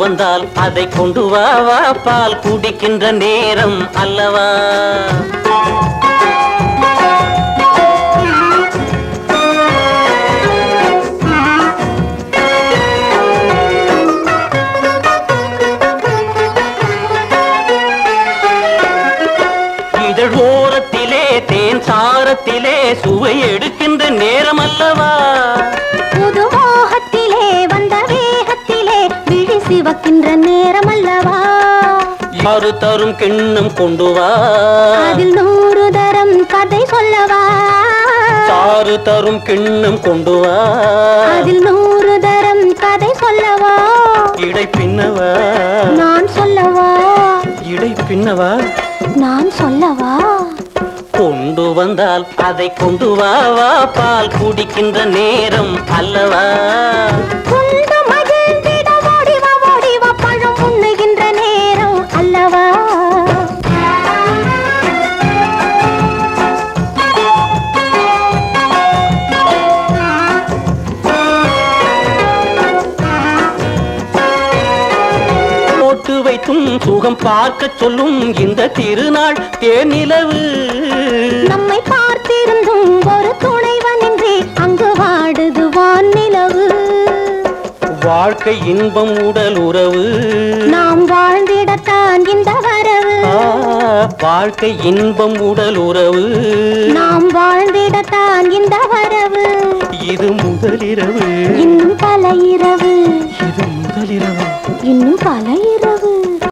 வந்தால் அதை கொண்டு வா வா, பால் குடிக்கின்ற நேரம் அல்லவா. இதழ் ஓரத்திலே தேன் சாரத்திலே சுவை எடுக்கின்ற நேரம் அல்லவா. புது மோகத்திலே வந்த வேகத்திலே விழி சிவக்கின்ற நேரம் அல்லவா. யாரு தரும் கிண்ணம் கொண்டு வா, அதில் 100 தரம் கதை சொல்லவா. சாறு தரும் கிண்ணம் கொண்டு வா, அதில் 100 தரம் கதை சொல்லவா. இடை பின்னவா நான் சொல்லவா, இடை பின்னவா நான் சொல்லவா. கொண்டு வந்தால் அதை கொண்டு வா வா, பால் குடிக்கின்ற நேரம் அல்லவா. கொண்டு மகிழ்ந்திட ஓடிவா ஓடிவா, பழம் உண்ணுகின்ற நேரம் அல்லவா. போட்டு வைத்தும் சுகம் பார்க்க சொல்லும் இந்த திருநாள் தேனிலவு. நம்மை பார்த்திருந்தும் ஒரு துணைவனின்றி அங்கு வாடுது வானிலவு. வாழ்க்கை இன்பம் உடல் உறவு, நாம் வாழ்ந்திடத்தான் இந்த வரவு. வாழ்க்கை இன்பம் உடல் உறவு, நாம் வாழ்ந்திடத்தான் இந்த வரவு. இது முதலிரவு, இன்னும் பல இரவு, இது முதலிரவு, இன்னும் பல இரவு.